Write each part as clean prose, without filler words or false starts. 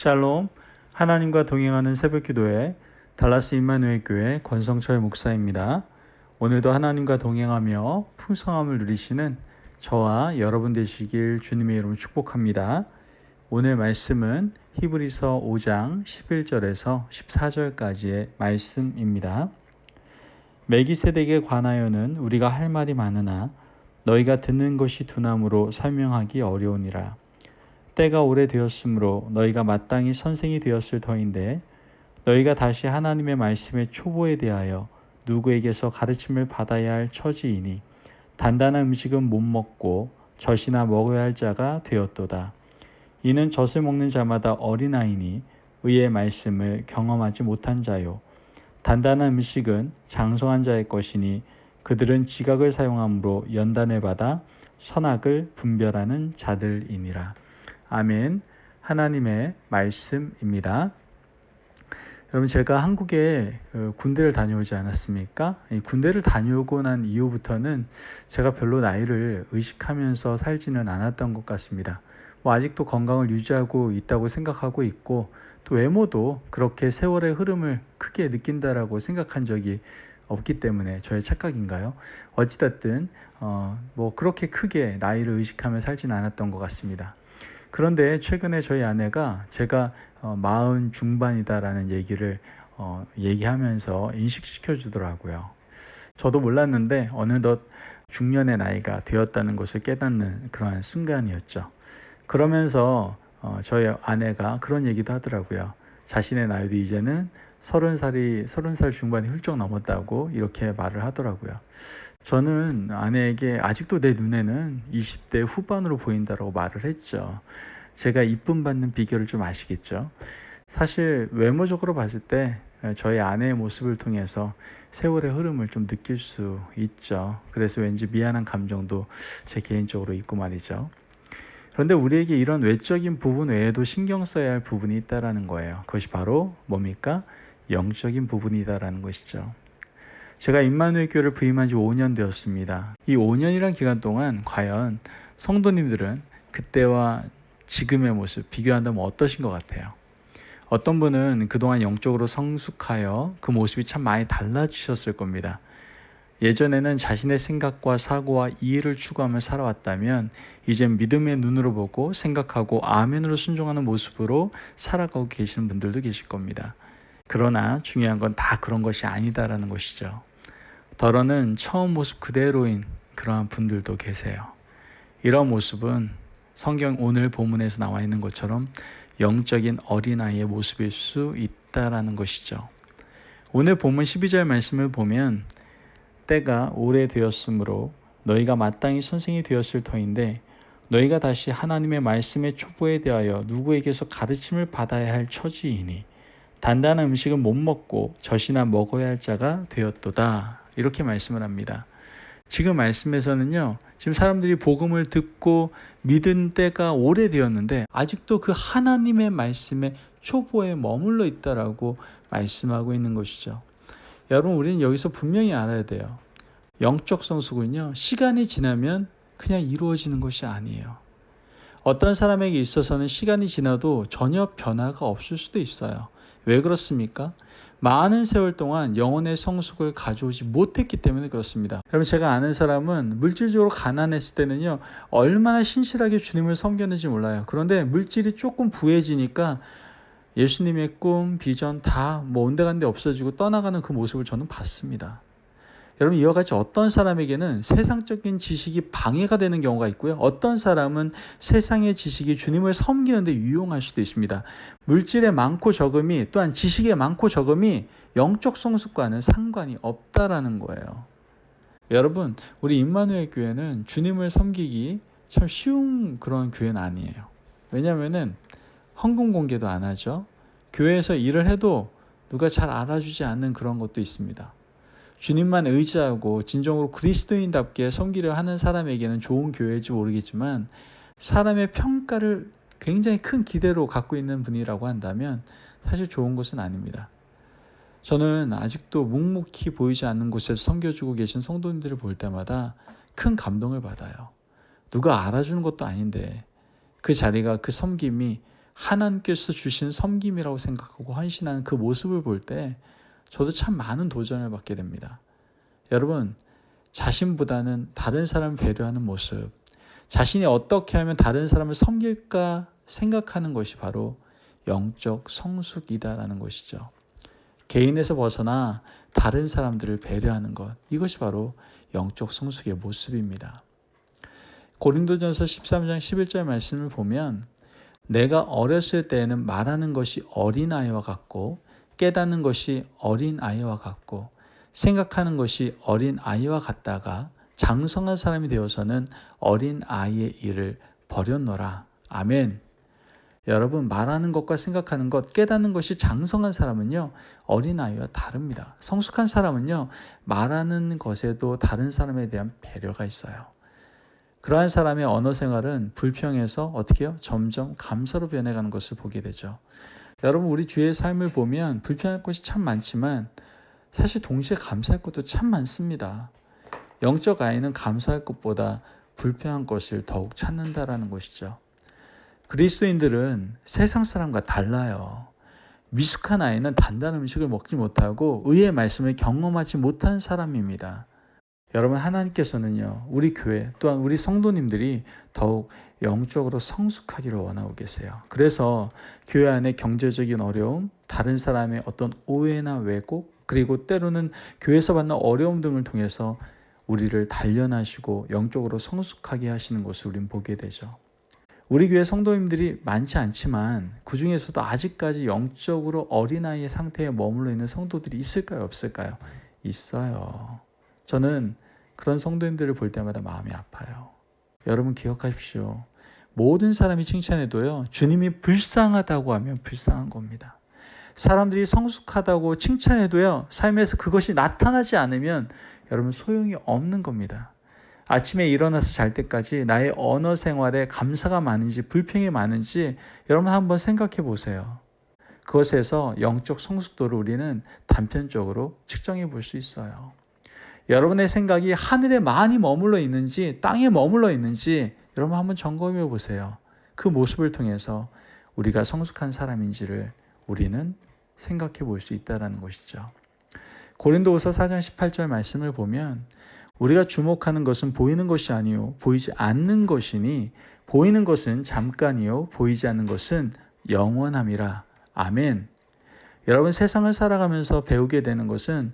샬롬, 하나님과 동행하는 새벽기도회 달라스 임마누엘 교회 권성철 목사입니다. 오늘도 하나님과 동행하며 풍성함을 누리시는 저와 여러분 되시길 주님의 이름으로 축복합니다. 오늘 말씀은 히브리서 5장 11절에서 14절까지의 말씀입니다. 멜기세덱에 관하여는 우리가 할 말이 많으나 너희가 듣는 것이 두나무로 설명하기 어려우니라. 때가 오래되었으므로 너희가 마땅히 선생이 되었을 터인데 너희가 다시 하나님의 말씀의 초보에 대하여 누구에게서 가르침을 받아야 할 처지이니 단단한 음식은 못 먹고 젖이나 먹어야 할 자가 되었도다. 이는 젖을 먹는 자마다 어린아이니 의의 말씀을 경험하지 못한 자요. 단단한 음식은 장성한 자의 것이니 그들은 지각을 사용함으로 연단을 받아 선악을 분별하는 자들이니라. 아멘. 하나님의 말씀입니다. 여러분, 제가 한국에 군대를 다녀오지 않았습니까? 이 군대를 다녀오고 난 이후부터는 제가 별로 나이를 의식하면서 살지는 않았던 것 같습니다. 아직도 건강을 유지하고 있다고 생각하고 있고 또 외모도 그렇게 세월의 흐름을 크게 느낀다라고 생각한 적이 없기 때문에 저의 착각인가요? 어찌됐든 그렇게 크게 나이를 의식하며 살지는 않았던 것 같습니다. 그런데 최근에 저희 아내가 제가 40 중반이다라는 얘기를 얘기하면서 인식시켜 주더라고요. 저도 몰랐는데 어느덧 중년의 나이가 되었다는 것을 깨닫는 그러한 순간이었죠. 그러면서 저희 아내가 그런 얘기도 하더라고요. 자신의 나이도 이제는 30살 중반이 훌쩍 넘었다고 이렇게 말을 하더라고요. 저는 아내에게 아직도 내 눈에는 20대 후반으로 보인다라고 말을 했죠. 제가 이쁨 받는 비결을 좀 아시겠죠? 사실 외모적으로 봤을 때 저희 아내의 모습을 통해서 세월의 흐름을 좀 느낄 수 있죠. 그래서 왠지 미안한 감정도 제 개인적으로 있고 말이죠. 그런데 우리에게 이런 외적인 부분 외에도 신경 써야 할 부분이 있다는 거예요. 그것이 바로 뭡니까? 영적인 부분이다라는 것이죠. 제가 임마누엘 교회를 부임한 지 5년 되었습니다. 이 5년이란 기간 동안 과연 성도님들은 그때와 지금의 모습 비교한다면 어떠신 것 같아요? 어떤 분은 그동안 영적으로 성숙하여 그 모습이 참 많이 달라지셨을 겁니다. 예전에는 자신의 생각과 사고와 이해를 추구하며 살아왔다면 이젠 믿음의 눈으로 보고 생각하고 아멘으로 순종하는 모습으로 살아가고 계시는 분들도 계실 겁니다. 그러나 중요한 건 다 그런 것이 아니다라는 것이죠. 더러는 처음 모습 그대로인 그러한 분들도 계세요. 이런 모습은 성경 오늘 본문에서 나와 있는 것처럼 영적인 어린아이의 모습일 수 있다라는 것이죠. 오늘 본문 12절 말씀을 보면 때가 오래되었으므로 너희가 마땅히 선생이 되었을 터인데 너희가 다시 하나님의 말씀의 초보에 대하여 누구에게서 가르침을 받아야 할 처지이니 단단한 음식은 못 먹고 젖이나 먹어야 할 자가 되었도다. 이렇게 말씀을 합니다. 지금 말씀에서는요, 지금 사람들이 복음을 듣고 믿은 때가 오래되었는데 아직도 그 하나님의 말씀의 초보에 머물러 있다라고 말씀하고 있는 것이죠. 여러분, 우리는 여기서 분명히 알아야 돼요. 영적 성숙은요, 시간이 지나면 그냥 이루어지는 것이 아니에요. 어떤 사람에게 있어서는 시간이 지나도 전혀 변화가 없을 수도 있어요. 왜 그렇습니까? 많은 세월 동안 영혼의 성숙을 가져오지 못했기 때문에 그렇습니다. 그러면 제가 아는 사람은 물질적으로 가난했을 때는요, 얼마나 신실하게 주님을 섬겼는지 몰라요. 그런데 물질이 조금 부해지니까 예수님의 꿈, 비전 다 온데간데 없어지고 떠나가는 그 모습을 저는 봤습니다. 여러분, 이와 같이 어떤 사람에게는 세상적인 지식이 방해가 되는 경우가 있고요. 어떤 사람은 세상의 지식이 주님을 섬기는 데 유용할 수도 있습니다. 물질의 많고 적음이 또한 지식의 많고 적음이 영적 성숙과는 상관이 없다라는 거예요. 여러분, 우리 임마누엘 교회는 주님을 섬기기 참 쉬운 그런 교회는 아니에요. 왜냐하면은 헌금 공개도 안 하죠. 교회에서 일을 해도 누가 잘 알아주지 않는 그런 것도 있습니다. 주님만 의지하고 진정으로 그리스도인답게 섬기려 하는 사람에게는 좋은 교회일지 모르겠지만 사람의 평가를 굉장히 큰 기대로 갖고 있는 분이라고 한다면 사실 좋은 것은 아닙니다. 저는 아직도 묵묵히 보이지 않는 곳에서 섬겨주고 계신 성도님들을 볼 때마다 큰 감동을 받아요. 누가 알아주는 것도 아닌데 그 자리가, 그 섬김이 하나님께서 주신 섬김이라고 생각하고 헌신하는 그 모습을 볼 때 저도 참 많은 도전을 받게 됩니다. 여러분, 자신보다는 다른 사람을 배려하는 모습, 자신이 어떻게 하면 다른 사람을 섬길까 생각하는 것이 바로 영적 성숙이다라는 것이죠. 개인에서 벗어나 다른 사람들을 배려하는 것, 이것이 바로 영적 성숙의 모습입니다. 고린도전서 13장 11절 말씀을 보면 내가 어렸을 때에는 말하는 것이 어린아이와 같고 깨닫는 것이 어린아이와 같고 생각하는 것이 어린아이와 같다가 장성한 사람이 되어서는 어린아이의 일을 버렸노라. 아멘. 여러분, 말하는 것과 생각하는 것, 깨닫는 것이 장성한 사람은요, 어린아이와 다릅니다. 성숙한 사람은요, 말하는 것에도 다른 사람에 대한 배려가 있어요. 그러한 사람의 언어 생활은 불평에서 어떻게 해요? 점점 감사로 변해가는 것을 보게 되죠. 여러분, 우리 주위의 삶을 보면 불평할 것이 참 많지만 사실 동시에 감사할 것도 참 많습니다. 영적 아이는 감사할 것보다 불평한 것을 더욱 찾는다라는 것이죠. 그리스도인들은 세상 사람과 달라요. 미숙한 아이는 단단한 음식을 먹지 못하고 의의 말씀을 경험하지 못한 사람입니다. 여러분, 하나님께서는요, 우리 교회 또한 우리 성도님들이 더욱 영적으로 성숙하기를 원하고 계세요. 그래서 교회 안에 경제적인 어려움, 다른 사람의 어떤 오해나 왜곡, 그리고 때로는 교회에서 받는 어려움 등을 통해서 우리를 단련하시고 영적으로 성숙하게 하시는 것을 우리는 보게 되죠. 우리 교회 성도님들이 많지 않지만 그 중에서도 아직까지 영적으로 어린아이의 상태에 머물러 있는 성도들이 있을까요? 없을까요? 있어요. 저는 그런 성도님들을 볼 때마다 마음이 아파요. 여러분 기억하십시오. 모든 사람이 칭찬해도요, 주님이 불쌍하다고 하면 불쌍한 겁니다. 사람들이 성숙하다고 칭찬해도요, 삶에서 그것이 나타나지 않으면 여러분 소용이 없는 겁니다. 아침에 일어나서 잘 때까지 나의 언어 생활에 감사가 많은지 불평이 많은지 여러분 한번 생각해 보세요. 그것에서 영적 성숙도를 우리는 단편적으로 측정해 볼 수 있어요. 여러분의 생각이 하늘에 많이 머물러 있는지 땅에 머물러 있는지 여러분 한번 점검해 보세요. 그 모습을 통해서 우리가 성숙한 사람인지를 우리는 생각해 볼 수 있다는 것이죠. 고린도후서 4장 18절 말씀을 보면 우리가 주목하는 것은 보이는 것이 아니요 보이지 않는 것이니 보이는 것은 잠깐이요 보이지 않는 것은 영원함이라. 아멘. 여러분, 세상을 살아가면서 배우게 되는 것은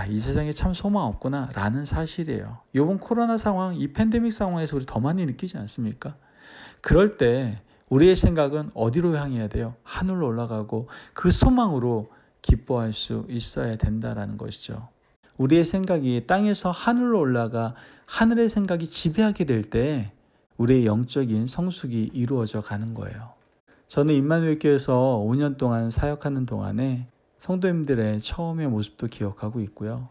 이 세상에 참 소망 없구나 라는 사실이에요. 이번 코로나 상황, 이 팬데믹 상황에서 우리 더 많이 느끼지 않습니까? 그럴 때 우리의 생각은 어디로 향해야 돼요? 하늘로 올라가고 그 소망으로 기뻐할 수 있어야 된다라는 것이죠. 우리의 생각이 땅에서 하늘로 올라가 하늘의 생각이 지배하게 될 때 우리의 영적인 성숙이 이루어져 가는 거예요. 저는 임마누엘 교회에서 5년 동안 사역하는 동안에 성도님들의 처음의 모습도 기억하고 있고요.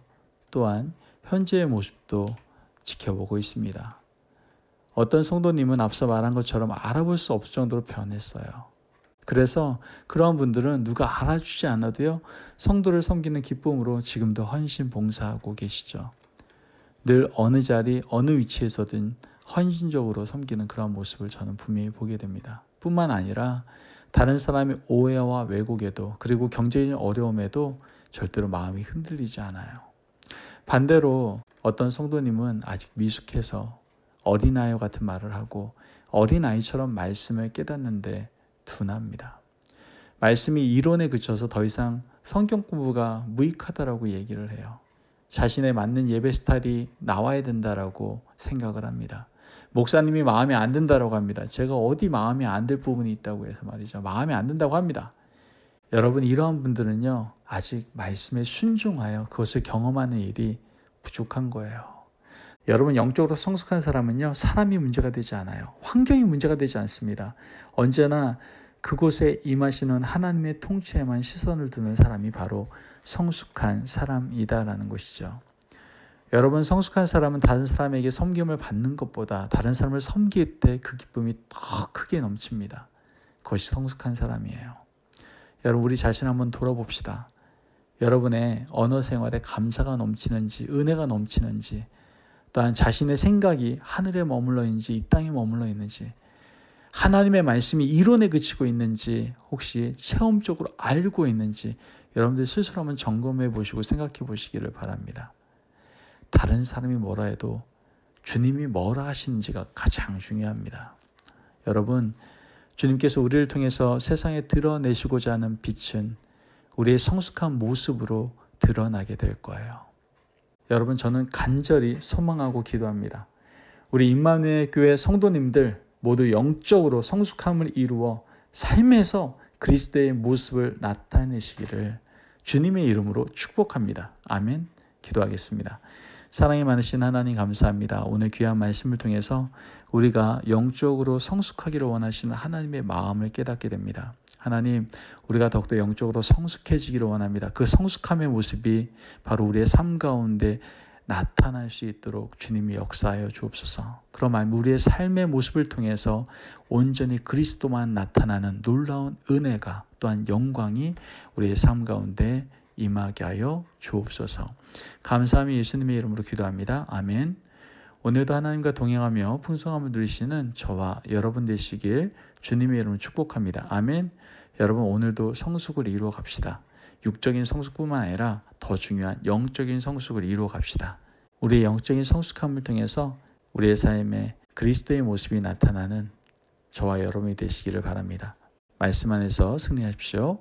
또한 현재의 모습도 지켜보고 있습니다. 어떤 성도님은 앞서 말한 것처럼 알아볼 수 없을 정도로 변했어요. 그래서 그런 분들은 누가 알아주지 않아도요, 성도를 섬기는 기쁨으로 지금도 헌신 봉사하고 계시죠. 늘 어느 자리, 어느 위치에서든 헌신적으로 섬기는 그런 모습을 저는 분명히 보게 됩니다. 뿐만 아니라 다른 사람의 오해와 왜곡에도 그리고 경제적인 어려움에도 절대로 마음이 흔들리지 않아요. 반대로 어떤 성도님은 아직 미숙해서 어린아이와 같은 말을 하고 어린아이처럼 말씀을 깨닫는데 둔합니다. 말씀이 이론에 그쳐서 더 이상 성경 공부가 무익하다라고 얘기를 해요. 자신에 맞는 예배 스타일이 나와야 된다라고 생각을 합니다. 목사님이 마음에 안 든다라고 합니다. 제가 어디 마음에 안 들 부분이 있다고 해서 말이죠. 마음에 안 든다고 합니다. 여러분, 이러한 분들은요, 아직 말씀에 순종하여 그것을 경험하는 일이 부족한 거예요. 여러분, 영적으로 성숙한 사람은요, 사람이 문제가 되지 않아요. 환경이 문제가 되지 않습니다. 언제나 그곳에 임하시는 하나님의 통치에만 시선을 두는 사람이 바로 성숙한 사람이다라는 것이죠. 여러분, 성숙한 사람은 다른 사람에게 섬김을 받는 것보다 다른 사람을 섬길 때 그 기쁨이 더 크게 넘칩니다. 그것이 성숙한 사람이에요. 여러분, 우리 자신 한번 돌아봅시다. 여러분의 언어 생활에 감사가 넘치는지, 은혜가 넘치는지, 또한 자신의 생각이 하늘에 머물러 있는지 이 땅에 머물러 있는지, 하나님의 말씀이 이론에 그치고 있는지 혹시 체험적으로 알고 있는지 여러분들 스스로 한번 점검해 보시고 생각해 보시기를 바랍니다. 다른 사람이 뭐라 해도 주님이 뭐라 하시는지가 가장 중요합니다. 여러분, 주님께서 우리를 통해서 세상에 드러내시고자 하는 빛은 우리의 성숙한 모습으로 드러나게 될 거예요. 여러분, 저는 간절히 소망하고 기도합니다. 우리 임마누엘 교회 성도님들 모두 영적으로 성숙함을 이루어 삶에서 그리스도의 모습을 나타내시기를 주님의 이름으로 축복합니다. 아멘. 기도하겠습니다. 사랑이 많으신 하나님 감사합니다. 오늘 귀한 말씀을 통해서 우리가 영적으로 성숙하기를 원하시는 하나님의 마음을 깨닫게 됩니다. 하나님, 우리가 더욱더 영적으로 성숙해지기를 원합니다. 그 성숙함의 모습이 바로 우리의 삶 가운데 나타날 수 있도록 주님이 역사하여 주옵소서. 그럼 우리의 삶의 모습을 통해서 온전히 그리스도만 나타나는 놀라운 은혜가 또한 영광이 우리의 삶 가운데 임하게 하여 주옵소서. 감사함이 예수님의 이름으로 기도합니다. 아멘. 오늘도 하나님과 동행하며 풍성함을 누리시는 저와 여러분 되시길 주님의 이름으로 축복합니다. 아멘. 여러분, 오늘도 성숙을 이루어 갑시다. 육적인 성숙뿐만 아니라 더 중요한 영적인 성숙을 이루어 갑시다. 우리의 영적인 성숙함을 통해서 우리의 삶에 그리스도의 모습이 나타나는 저와 여러분이 되시기를 바랍니다. 말씀 안에서 승리하십시오.